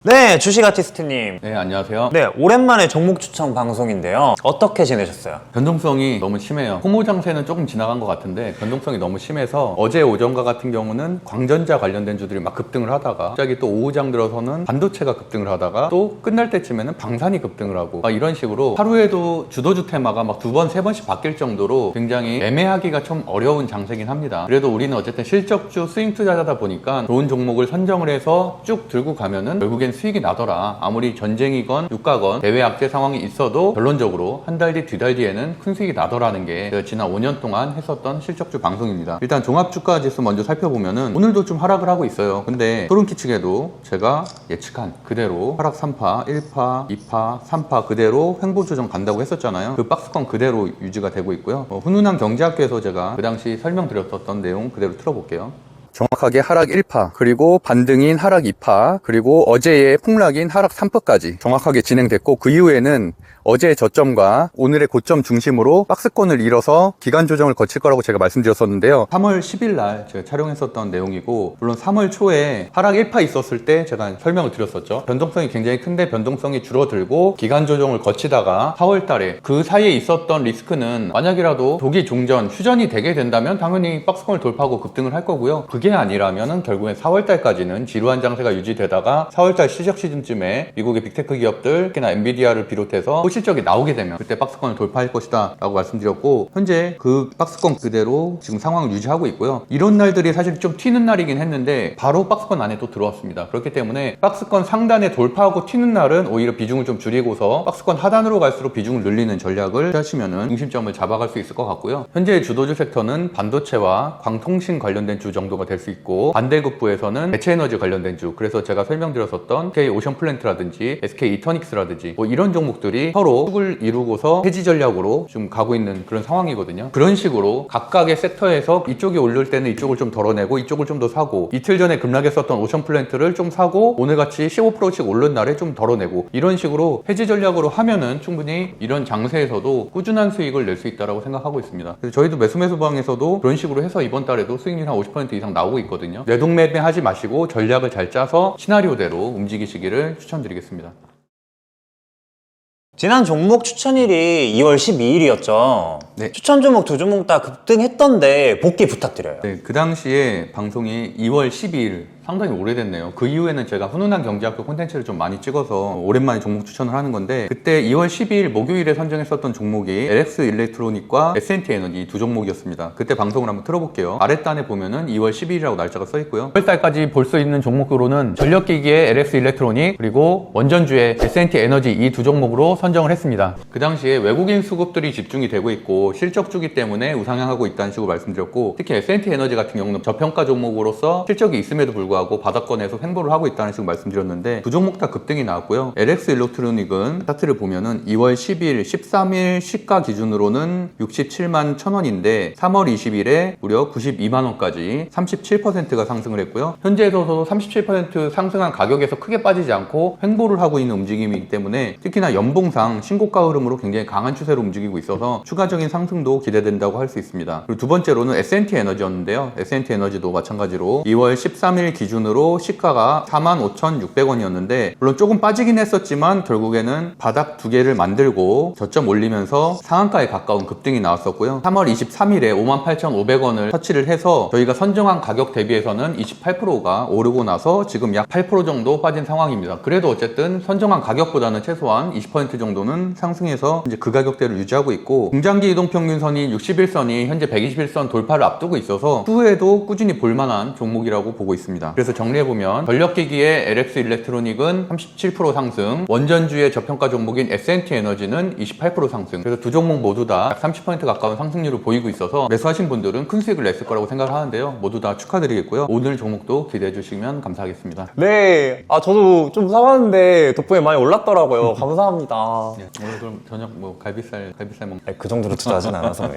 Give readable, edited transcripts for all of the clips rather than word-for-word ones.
네, 주식 아티스트님. 네, 안녕하세요. 네, 오랜만에 종목 추천 방송인데요. 어떻게 지내셨어요? 변동성이 너무 심해요. 소모 장세는 조금 지나간 것 같은데 변동성이 너무 심해서 어제 오전과 같은 경우는 광전자 관련된 주들이 막 급등을 하다가 갑자기 또 오후장 들어서는 반도체가 급등을 하다가 또 끝날 때쯤에는 방산이 급등을 하고 막 이런 식으로 하루에도 주도주 테마가 막 두 번, 세 번씩 바뀔 정도로 굉장히 애매하기가 좀 어려운 장세긴 합니다. 그래도 우리는 어쨌든 실적주 스윙 투자자다 보니까 좋은 종목을 선정을 해서 쭉 들고 가면은 결국엔 수익이 나더라. 아무리 전쟁이건 유가건 대외 악재 상황이 있어도 결론적으로 한 달 뒤, 두 달 뒤에는 큰 수익이 나더라는 게 제가 지난 5년 동안 했었던 실적주 방송입니다. 일단 종합주가지수 먼저 살펴보면은 오늘도 좀 하락을 하고 있어요. 근데 소름 끼치게도 제가 예측한 그대로 하락 3파, 1파, 2파, 3파 그대로 횡보 조정 간다고 했었잖아요. 그 박스권 그대로 유지가 되고 있고요. 훈훈한 경제학교에서 제가 그 당시 설명드렸었던 내용 그대로 틀어볼게요. 정확하게 하락 1파, 그리고 반등인 하락 2파, 그리고 어제의 폭락인 하락 3파까지 정확하게 진행됐고, 그 이후에는 어제의 저점과 오늘의 고점 중심으로 박스권을 이뤄서 기간 조정을 거칠 거라고 제가 말씀드렸었는데요. 3월 10일 날 제가 촬영했었던 내용이고, 물론 3월 초에 하락 1파 있었을 때 제가 설명을 드렸었죠. 변동성이 굉장히 큰데 변동성이 줄어들고 기간 조정을 거치다가 4월 달에 그 사이에 있었던 리스크는 만약이라도 조기 종전, 휴전이 되게 된다면 당연히 박스권을 돌파하고 급등을 할 거고요. 그게 아니라면은 결국엔 4월 달까지는 지루한 장세가 유지되다가 4월 달 시작 시즌쯤에 미국의 빅테크 기업들, 특히나 엔비디아를 비롯해서 실적이 나오게 되면 그때 박스권을 돌파할 것이다 라고 말씀드렸고, 현재 그 박스권 그대로 지금 상황을 유지하고 있고요. 이런 날들이 사실 좀 튀는 날이긴 했는데 바로 박스권 안에 또 들어왔습니다. 그렇기 때문에 박스권 상단에 돌파하고 튀는 날은 오히려 비중을 좀 줄이고서 박스권 하단으로 갈수록 비중을 늘리는 전략을 하시면은 중심점을 잡아갈 수 있을 것 같고요. 현재 주도주 섹터는 반도체와 광통신 관련된 주 정도가 될 수 있고, 반대급부에서는 대체에너지 관련된 주, 그래서 제가 설명드렸었던 SK 오션플랜트라든지 SK 이터닉스라든지 뭐 이런 종목들이 서로 축을 이루고서 해지 전략으로 좀 가고 있는 그런 상황이거든요. 그런 식으로 각각의 섹터에서 이쪽이 오를 때는 이쪽을 좀 덜어내고 이쪽을 좀 더 사고, 이틀 전에 급락했었던 오션플랜트를 좀 사고 오늘같이 15%씩 오른 날에 좀 덜어내고, 이런 식으로 해지 전략으로 하면은 충분히 이런 장세에서도 꾸준한 수익을 낼 수 있다고 생각하고 있습니다. 그래서 저희도 매수매수방에서도 그런 식으로 해서 이번 달에도 수익률 한 50% 이상 나오고 있거든요. 뇌동매매 하지 마시고 전략을 잘 짜서 시나리오대로 움직이시기를 추천드리겠습니다. 지난 종목 추천일이 2월 12일이었죠. 네. 추천 종목 두 종목 다 급등했던데 복귀 부탁드려요. 네, 그 당시에 방송이 2월 12일, 상당히 오래됐네요. 그 이후에는 제가 훈훈한 경제학교 콘텐츠를 좀 많이 찍어서 오랜만에 종목 추천을 하는 건데, 그때 2월 12일 목요일에 선정했었던 종목이 LX 일렉트로닉과 S&T 에너지 두 종목이었습니다. 그때 방송을 한번 틀어볼게요. 아랫단에 보면은 2월 12일이라고 날짜가 써있고요. 6월달까지 볼 수 있는 종목으로는 전력기기의 LX 일렉트로닉, 그리고 원전주의 S&T 에너지 이 두 종목으로 선정을 했습니다. 그 당시에 외국인 수급들이 집중이 되고 있고 실적주기 때문에 우상향하고 있다는 식으로 말씀드렸고, 특히 S&T 에너지 같은 경우는 저평가 종목으로서 실적이 있음에도 불구하고 바닥권에서 횡보를 하고 있다는 식으로 말씀드렸는데, 두 종목 다 급등이 나왔고요. LX 일렉트로닉은 차트를 보면은 2월 10일, 13일 시가 기준으로는 67만 1,000원인데 3월 20일에 무려 92만 원까지 37%가 상승을 했고요. 현재에서도 37% 상승한 가격에서 크게 빠지지 않고 횡보를 하고 있는 움직임이기 때문에 특히나 연봉상 신고가 흐름으로 굉장히 강한 추세로 움직이고 있어서 추가적인 상승도 기대된다고 할 수 있습니다. 그리고 두 번째로는 S&T 에너지였는데요. S&T 에너지도 마찬가지로 2월 13일 기준으로 시가가 45,600원이었는데 물론 조금 빠지긴 했었지만 결국에는 바닥 두 개를 만들고 저점 올리면서 상한가에 가까운 급등이 나왔었고요. 3월 23일에 58,500원을 터치를 해서 저희가 선정한 가격 대비해서는 28%가 오르고 나서 지금 약 8% 정도 빠진 상황입니다. 그래도 어쨌든 선정한 가격보다는 최소한 20% 정도는 상승해서 이제 그 가격대를 유지하고 있고, 중장기 이동평균선이 61선이 현재 121선 돌파를 앞두고 있어서 추후에도 꾸준히 볼만한 종목이라고 보고 있습니다. 그래서 정리해보면 전력기기의 LX 일렉트로닉은 37% 상승, 원전주의 저평가 종목인 S&T 에너지는 28% 상승, 그래서 두 종목 모두 다 약 30% 가까운 상승률을 보이고 있어서 매수하신 분들은 큰 수익을 냈을 거라고 생각을 하는데요. 모두 다 축하드리겠고요. 오늘 종목도 기대해 주시면 감사하겠습니다. 네, 저도 좀 사봤는데 덕분에 많이 올랐더라고요. 감사합니다. 네, 오늘 그럼 저녁 뭐 갈비살 먹... 그 정도로 투자하진 않아서.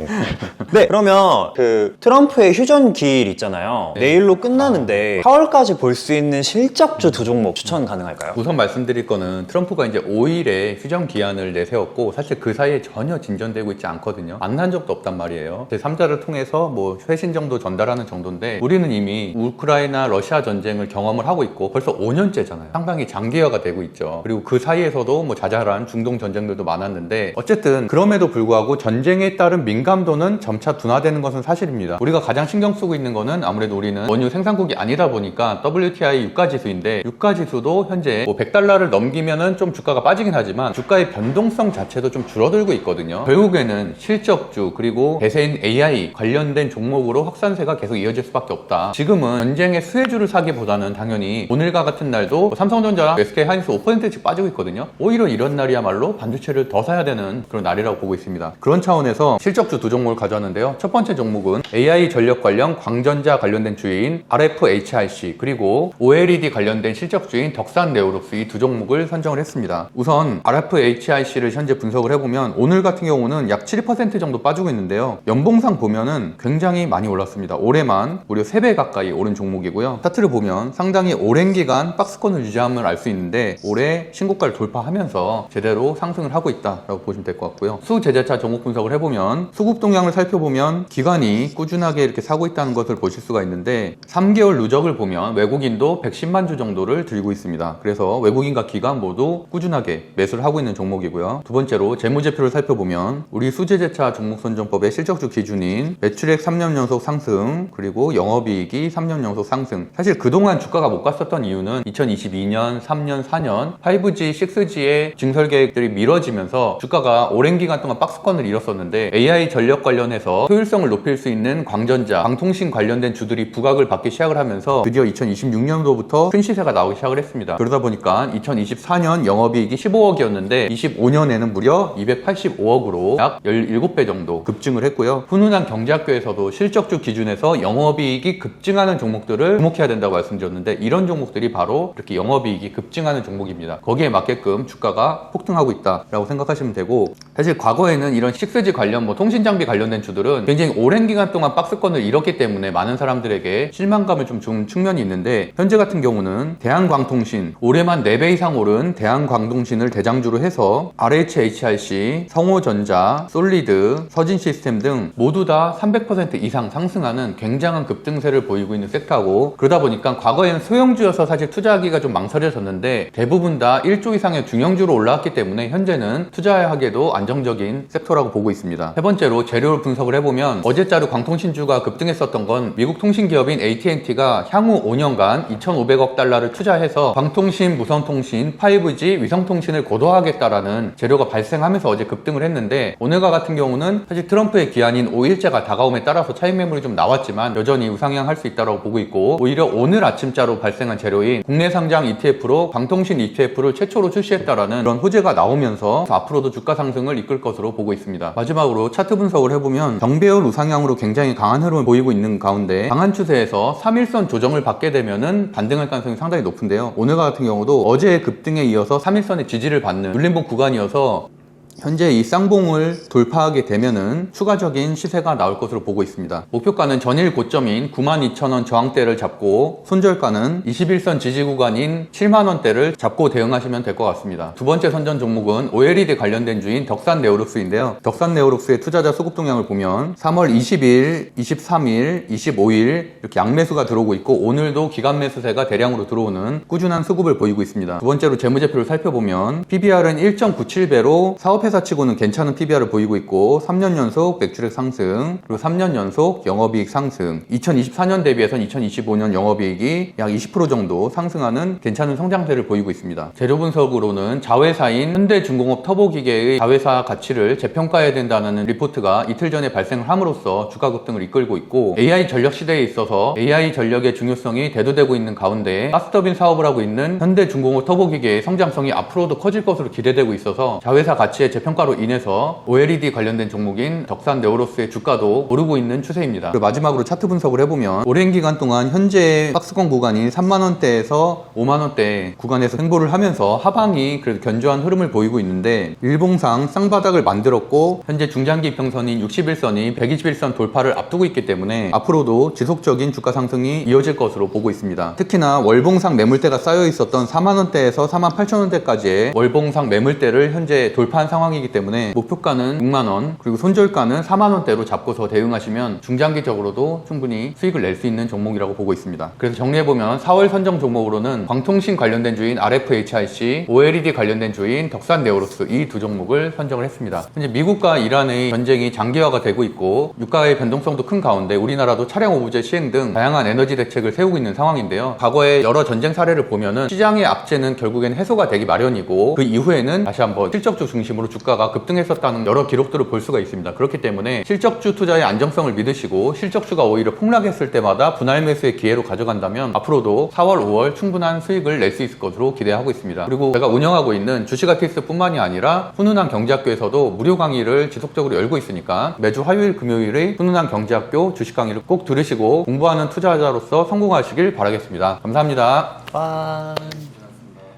네, 그러면 그 트럼프의 휴전 기일 있잖아요. 네. 내일로 끝나는데 4월 8월까지 볼 수 있는 실적주 두 종목 추천 가능할까요? 우선 말씀드릴 거는 트럼프가 이제 5일에 휴전 기한을 내세웠고 사실 그 사이에 전혀 진전되고 있지 않거든요. 만난 적도 없단 말이에요. 제3자를 통해서 뭐 회신 정도 전달하는 정도인데 우리는 이미 우크라이나 러시아 전쟁을 경험을 하고 있고 벌써 5년째잖아요. 상당히 장기화가 되고 있죠. 그리고 그 사이에서도 뭐 자잘한 중동 전쟁들도 많았는데 어쨌든 그럼에도 불구하고 전쟁에 따른 민감도는 점차 둔화되는 것은 사실입니다. 우리가 가장 신경 쓰고 있는 거는 아무래도 우리는 원유 생산국이 아니다 보니까 WTI 유가지수인데 유가지수도 현재 뭐 100달러를 넘기면은 좀 주가가 빠지긴 하지만 주가의 변동성 자체도 좀 줄어들고 있거든요. 결국에는 실적주 그리고 대세인 AI 관련된 종목으로 확산세가 계속 이어질 수밖에 없다. 지금은 전쟁의 수혜주를 사기보다는 당연히 오늘과 같은 날도 삼성전자, SK하이닉스 5%씩 빠지고 있거든요. 오히려 이런 날이야말로 반도체를 더 사야 되는 그런 날이라고 보고 있습니다. 그런 차원에서 실적주 두 종목을 가져왔는데요. 첫 번째 종목은 AI 전력 관련 광전자 관련된 주인 RFHIC 그리고 OLED 관련된 실적주인 덕산네오록스 이 두 종목을 선정을 했습니다. 우선 RFHIC를 현재 분석을 해보면 오늘 같은 경우는 약 7% 정도 빠지고 있는데요. 연봉상 보면은 굉장히 많이 올랐습니다. 올해만 무려 3배 가까이 오른 종목이고요. 차트를 보면 상당히 오랜 기간 박스권을 유지함을 알 수 있는데 올해 신고가를 돌파하면서 제대로 상승을 하고 있다라고 보시면 될 것 같고요. 수제자차 종목 분석을 해보면 수급 동향을 살펴보면 기관이 꾸준하게 이렇게 사고 있다는 것을 보실 수가 있는데 3개월 누적을 보면 외국인도 110만 주 정도를 들고 있습니다. 그래서 외국인과 기관 모두 꾸준하게 매수를 하고 있는 종목이고요. 두 번째로 재무제표를 살펴보면 우리 수제자차 종목 선정법의 실적주 기준인 매출액 3년 연속 상승 그리고 영업이익이 3년 연속 상승. 사실 그동안 주가가 못 갔었던 이유는 2022년, 3년, 4년 5G, 6G의 증설 계획들이 미뤄지면서 주가가 오랜 기간 동안 박스권을 잃었었는데 AI 전력 관련해서 효율성을 높일 수 있는 광전자, 방통신 관련된 주들이 부각을 받기 시작을 하면서 드디어 2026년도부터 큰 시세가 나오기 시작을 했습니다. 그러다 보니까 2024년 영업이익이 15억이었는데 25년에는 무려 285억으로 약 17배 정도 급증을 했고요. 훈훈한 경제학교에서도 실적주 기준에서 영업이익이 급증하는 종목들을 주목해야 된다고 말씀드렸는데 이런 종목들이 바로 이렇게 영업이익이 급증하는 종목입니다. 거기에 맞게끔 주가가 폭등하고 있다라고 생각하시면 되고 사실 과거에는 이런 6G 관련 뭐 통신장비 관련된 주들은 굉장히 오랜 기간 동안 박스권을 잃었기 때문에 많은 사람들에게 실망감을 좀 준 측면이 있는데 현재 같은 경우는 대한광통신 올해만 4배 이상 오른 대한광통신을 대장주로 해서 RHHIC, 성호전자, 솔리드, 서진시스템 등 모두 다 300% 이상 상승하는 굉장한 급등세를 보이고 있는 섹터고 그러다 보니까 과거에는 소형주여서 사실 투자하기가 좀 망설여졌는데 대부분 다 1조 이상의 중형주로 올라왔기 때문에 현재는 투자하기에도 안정적인 섹터라고 보고 있습니다. 세 번째로 재료 분석을 해보면 어제자료 광통신주가 급등했었던 건 미국 통신기업인 AT&T가 향후 5년간 2,500억 달러를 투자해서 광통신, 무선통신, 5G, 위성통신을 고도화하겠다라는 재료가 발생하면서 어제 급등을 했는데 오늘과 같은 경우는 사실 트럼프의 기한인 5일째가 다가옴에 따라서 차익 매물이 좀 나왔지만 여전히 우상향할 수 있다고 보고 있고 오히려 오늘 아침자로 발생한 재료인 국내 상장 ETF로 광통신 ETF를 최초로 출시했다라는 그런 호재가 나오면서 앞으로도 주가 상승을 이끌 것으로 보고 있습니다. 마지막으로 차트 분석을 해보면 정배열 우상향으로 굉장히 강한 흐름을 보이고 있는 가운데 강한 추세에서 3일선 조정을 받게 되면은 반등할 가능성이 상당히 높은데요. 오늘 같은 경우도 어제의 급등에 이어서 3일선의 지지를 받는 눌림목 구간이어서 현재 이 쌍봉을 돌파하게 되면은 추가적인 시세가 나올 것으로 보고 있습니다. 목표가는 전일 고점인 92,000원 저항대를 잡고 손절가는 21선 지지 구간인 70,000원대를 잡고 대응하시면 될 것 같습니다. 두 번째 선전 종목은 OLED 관련된 주인 덕산네오록스인데요. 덕산네오록스의 투자자 수급 동향을 보면 3월 20일, 23일, 25일 이렇게 양매수가 들어오고 있고 오늘도 기간 매수세가 대량으로 들어오는 꾸준한 수급을 보이고 있습니다. 두 번째로 재무제표를 살펴보면 PBR은 1.97배로 사업회사치고는 괜찮은 PBR을 보이고 있고 3년 연속 매출액 상승 그리고 3년 연속 영업이익 상승 2024년 대비해서는 2025년 영업이익이 약 20% 정도 상승하는 괜찮은 성장세를 보이고 있습니다. 재료 분석으로는 자회사인 현대중공업 터보기계의 자회사 가치를 재평가해야 된다는 리포트가 이틀 전에 발생을 함으로써 주가 급등을 이끌고 있고 AI 전력 시대에 있어서 AI 전력의 중요성이 대두되고 있는 가운데 가스터빈 사업을 하고 있는 현대중공업 터보기계의 성장성이 앞으로도 커질 것으로 기대되고 있어서 자회사 가치의 재평가로 인해서 OLED 관련된 종목인 덕산 네오로스의 주가도 오르고 있는 추세입니다. 그리고 마지막으로 차트 분석을 해보면 오랜 기간 동안 현재 박스권 구간인 3만원대에서 5만원대 구간에서 횡보를 하면서 하방이 그래도 견조한 흐름을 보이고 있는데 일봉상 쌍바닥을 만들었고 현재 중장기 이평선인 61선이 121선 돌파를 앞두고 있기 때문에 앞으로도 지속적인 주가 상승이 이어질 것으로 보고 있습니다. 특히나 월봉상 매물대가 쌓여 있었던 4만원대에서 48,000원대까지의 월봉상 매물대를 현재 돌파한 상황이기 때문에 목표가는 6만원 그리고 손절가는 4만원대로 잡고서 대응하시면 중장기적으로도 충분히 수익을 낼 수 있는 종목이라고 보고 있습니다. 그래서 정리해보면 4월 선정 종목으로는 광통신 관련된 주인 RFHIC, OLED 관련된 주인 덕산 네오로스 이 두 종목을 선정을 했습니다. 현재 미국과 이란의 전쟁이 장기화가 되고 있고 유가의 변동성도 큰 가운데 우리나라도 차량 오부제 시행 등 다양한 에너지 대책을 세우고 있는 상황인데요. 과거에 여러 전쟁 사례를 보면은 시장의 악재는 결국엔 해소가 되기 마련이고 그 이후에는 다시 한번 실적주 중심으로 주가가 급등했었다는 여러 기록들을 볼 수가 있습니다. 그렇기 때문에 실적주 투자의 안정성을 믿으시고 실적주가 오히려 폭락했을 때마다 분할 매수의 기회로 가져간다면 앞으로도 4월, 5월 충분한 수익을 낼 수 있을 것으로 기대하고 있습니다. 그리고 제가 운영하고 있는 주식아티스트 뿐만이 아니라 훈훈한 경제학교에서도 무료 강의를 지속적으로 열고 있으니까 매주 화요일, 금요일에 훈훈한 경제학교 주식 강의를 꼭 들으시고 공부하는 투자자로서 성공하시길 바라겠습니다. 감사합니다. 빠.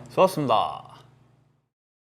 수고하셨습니다.